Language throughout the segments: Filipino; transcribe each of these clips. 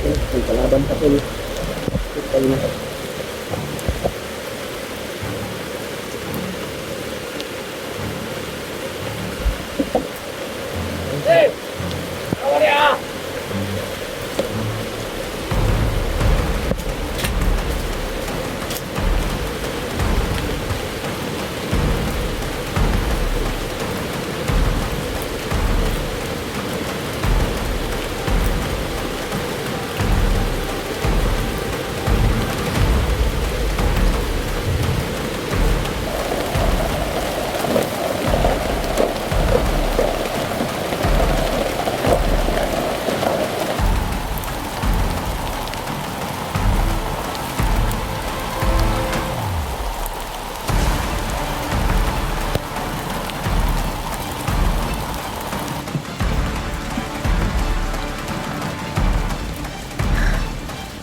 May kalaban pa tol. Tol na.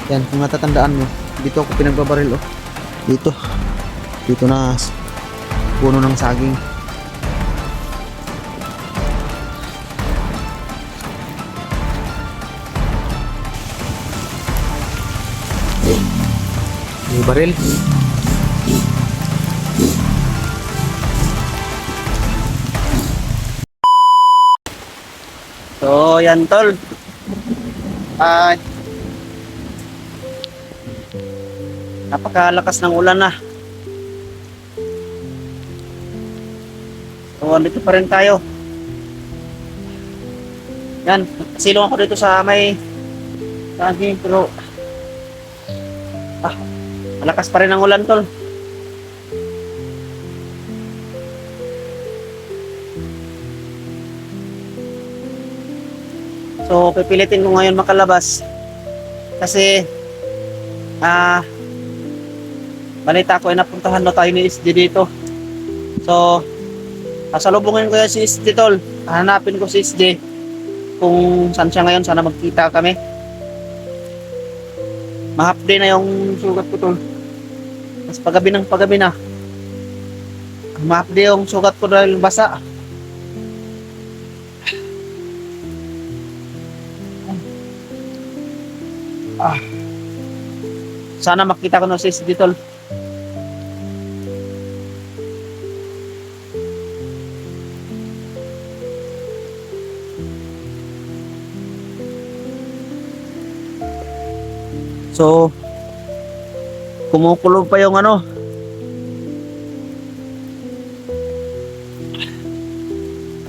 Yan, kung natatandaan mo, dito ako pinagbabaril oh. Dito. Dito na puno ng saging. May baril. So, yan tol. Napakalakas ng ulan na. So, andito pa rin tayo. Yan, silong ako dito sa may saging pero malakas pa rin ang ulan tol. So, pipilitin ko ngayon makalabas kasi balita ko ay napuntahan na tayo ni SD dito. So, sasalubungin ko yan si SD tol. Hanapin ko si SD kung saan siya ngayon. Sana magkita kami. Mahapde na yung sugat ko tol. Mas pagabi na. Mahapde yung sugat ko dahil basa. Sana makita ko na si SD tol. So, kumukulo pa yung ano.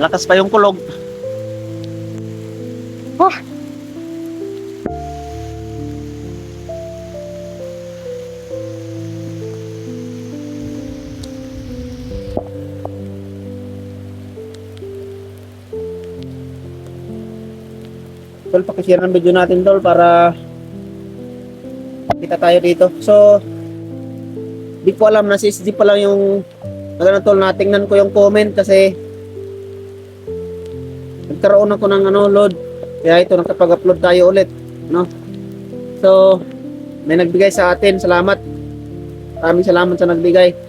Lakas pa yung kulog. Tol, pakishare ng video natin tol para kita tayo dito. So, di ko alam na si SD pa lang yung nagano tol, natingnan ko yung comment kasi nagkaroon ako ng load. Kaya ito nakapag-upload tayo ulit, no? So, may nagbigay sa atin. Salamat. Maraming salamat sa nagbigay.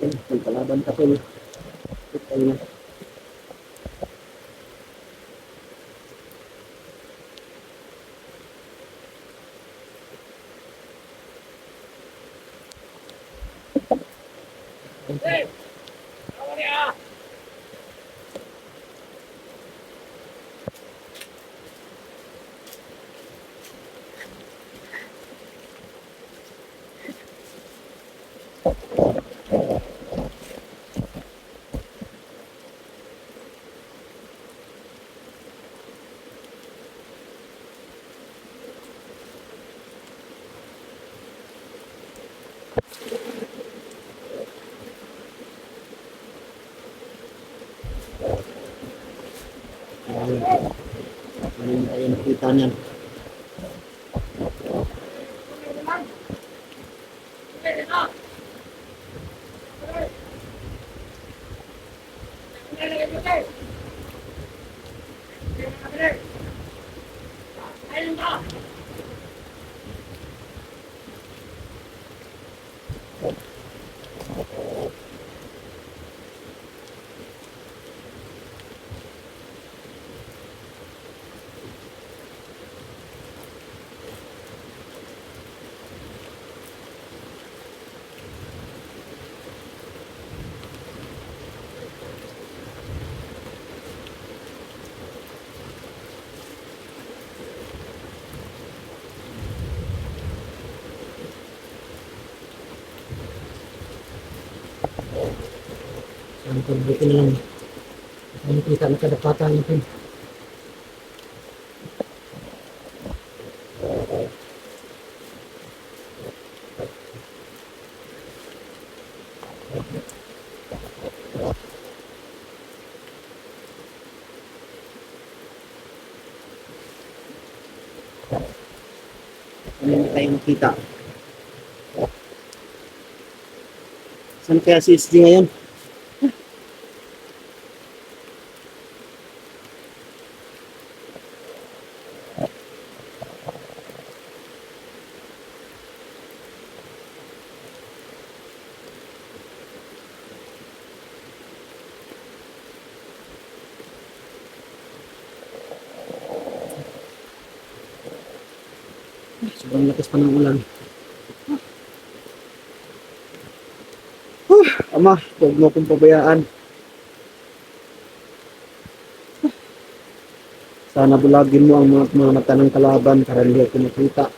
May kalaban pa tol. Tol na. Ano yung tayo nakita niyan? Ang pagbuti na lang. Ang kita na kadapatan natin. Ano na tayo makita? Saan kaya si SD ngayon? Sobrang lakas pa ng ulan. Ama, huwag mo akong pabayaan. Sana bulagin mo ang mga mata ng kalaban para hindi ako makita.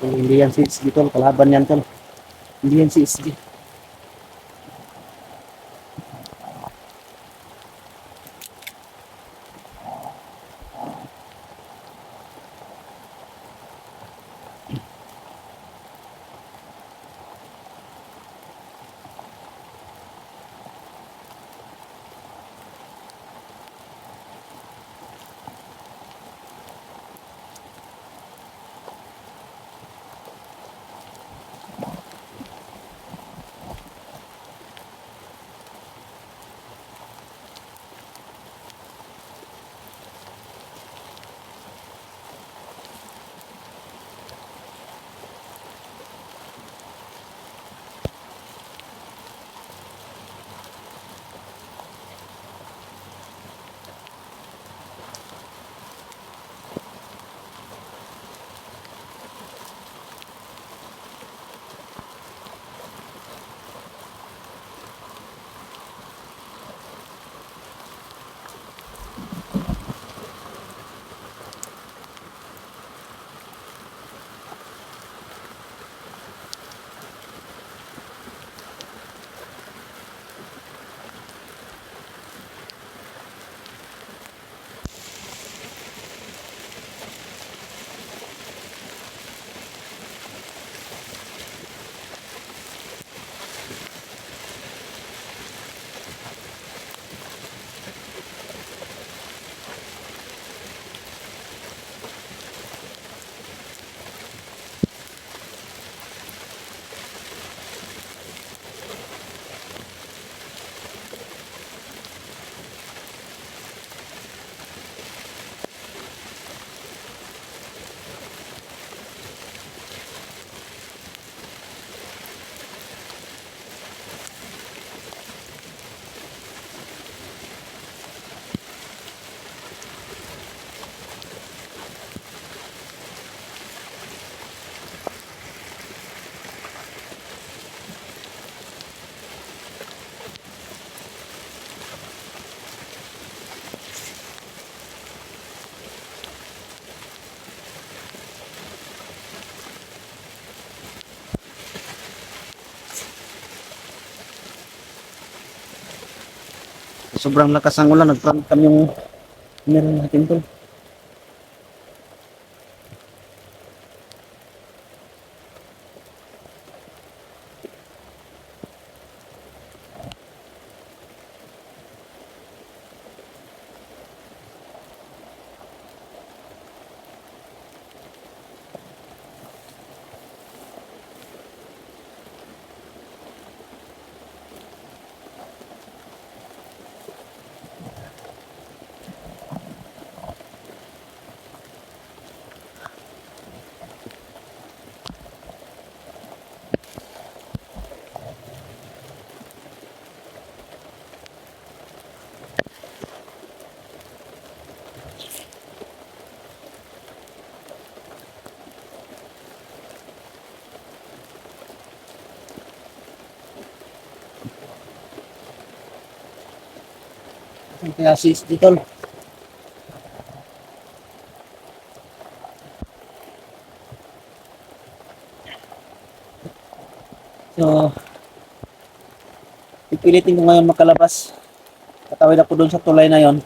Hindi yan si SG tol, kalaban yan tol. Hindi yan si SG. Sobrang lakas ng ulan, nag-front cam yung meron natin tol. Kaya si SG tol. So, pipilitin ko ngayon makalabas. Tatawid ako doon sa tulay na yon.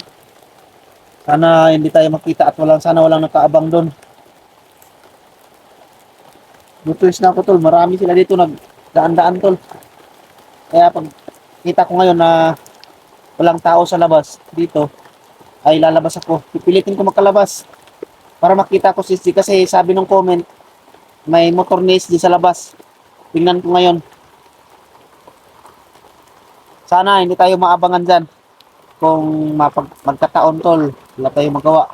Sana hindi tayo makita at sana walang nakaabang doon. Butulis na ako tol, marami sila dito nagdaan-daan tol. Kaya pag kita ko ngayon na walang tao sa labas dito, ay lalabas ako. Pipilitin ko makalabas para makita ko si SG kasi sabi ng comment, may motor ni SG sa labas. Tingnan ko ngayon. Sana hindi tayo maabangan dyan. Kung magkataon tol, wala tayong magawa.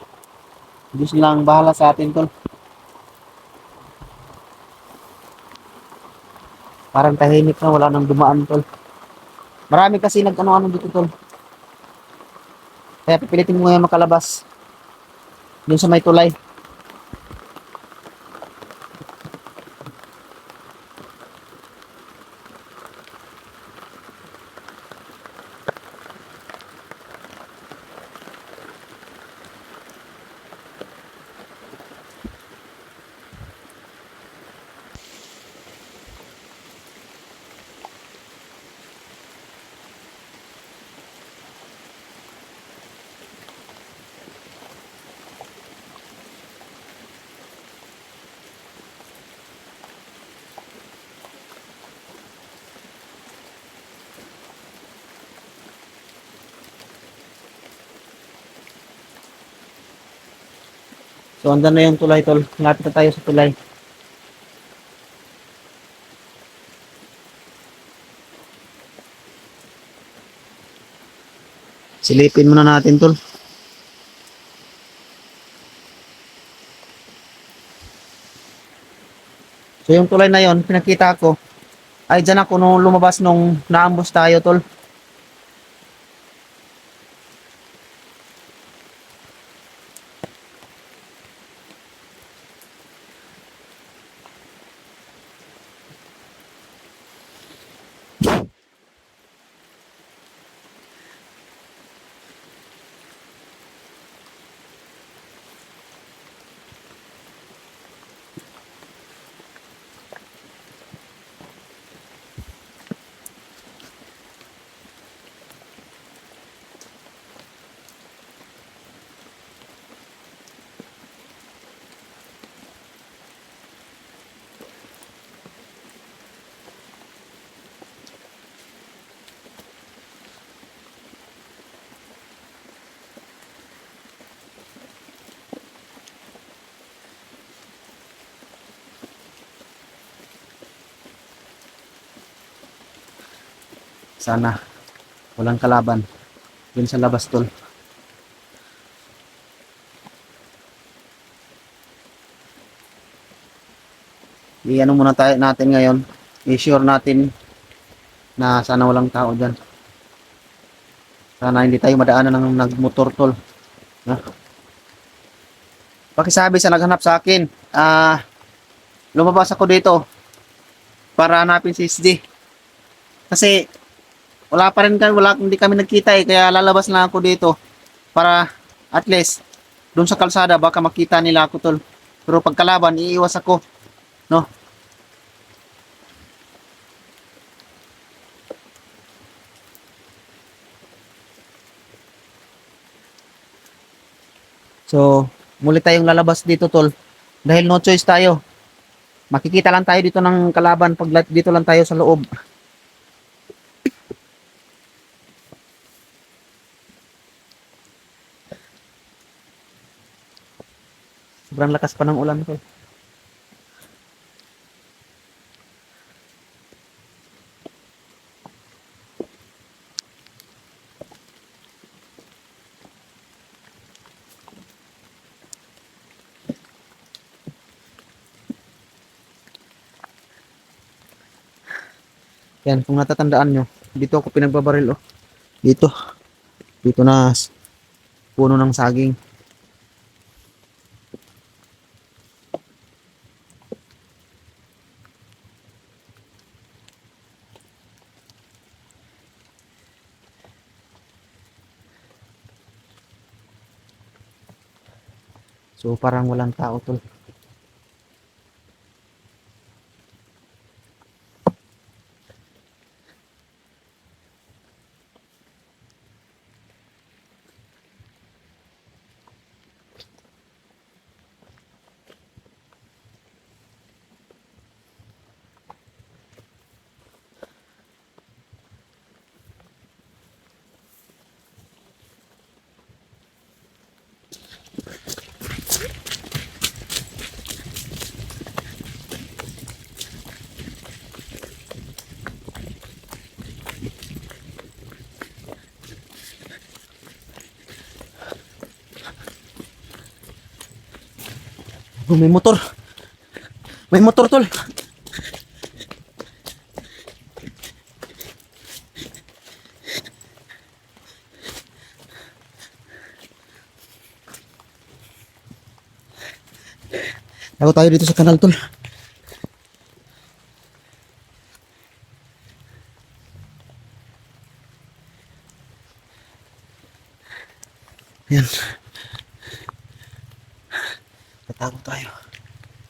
Diyos lang bahala sa atin tol. Parang tahimik na, wala nang dumaan tol. Marami kasi nag-ano-ano dito tol. Kaya pipilitin mo ngayon makalabas. Doon sa may tulay. So, andan na yung tulay, tol. Lapit na tayo sa tulay. Silipin muna natin, tol. So, yung tulay na yon pinakita ko, ay dyan ako nung lumabas nung naambos tayo, tol. Sana walang kalaban dun sa labas, tol. I-ano muna tayo natin ngayon. I-sure natin na sana walang tao dyan. Sana hindi tayo madaanan ng nagmotor, tol. No? Pakisabi sa naghanap sa akin. Lumabas ako dito para hanapin si SD. Kasi wala pa rin kami, hindi kami nagkita eh. Kaya lalabas na ako dito para at least doon sa kalsada baka makita nila ako, tol. Pero pagkalaban, iiwas ako. No? So, muli tayong lalabas dito, tol. Dahil no choice tayo. Makikita lang tayo dito ng kalaban pag dito lang tayo sa loob. Sobrang lakas pa ng ulan, tol. Yan, kung natatandaan nyo, dito ako pinagbabaril, oh. Dito. Dito na puno ng saging. So, parang walang tao, tol. Oh, may motor. May motor, tol. Ako tayo dito sa kanal, tol. Yan. Tatago tayo.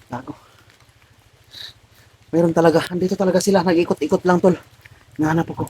Tago. Meron talaga. Andito talaga sila. Nag-ikot-ikot lang, tol. Nahanap ako.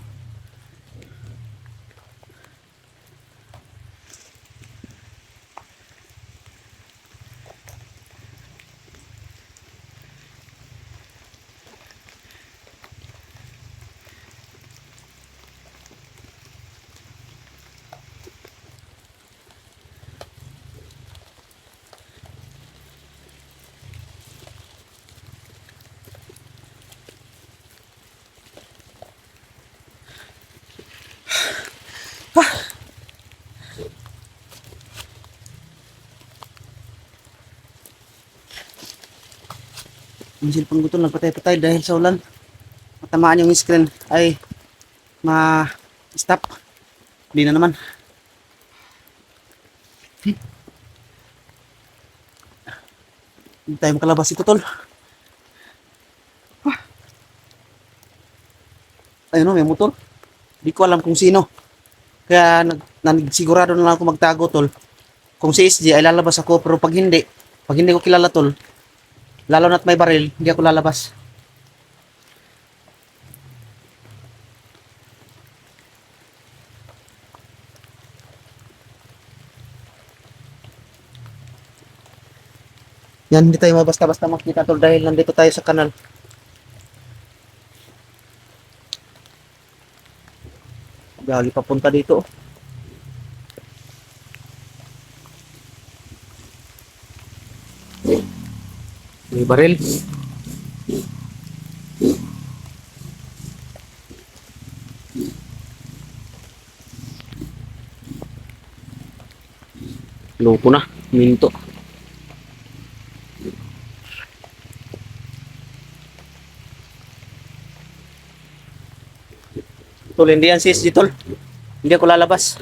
Yung cellphone ko tol, nagpatay-patay dahil sa ulan. Matamaan yung screen ay ma-stop. Hindi na naman. Hindi tayo makalabas ito tol. Ayun o, may motor. Hindi ko alam kung sino. Kaya sigurado na lang ako magtago tol. Kung si SG ay lalabas ako, pero pag hindi ko kilala tol, lalo na't may baril, hindi ako lalabas. Yan, hindi tayo mabasta-basta makita tol dahil nandito tayo sa kanal. Gali papunta dito. May baril. Loko na, minto. Tol, hindi yan sis, tol. Hindi ako lalabas.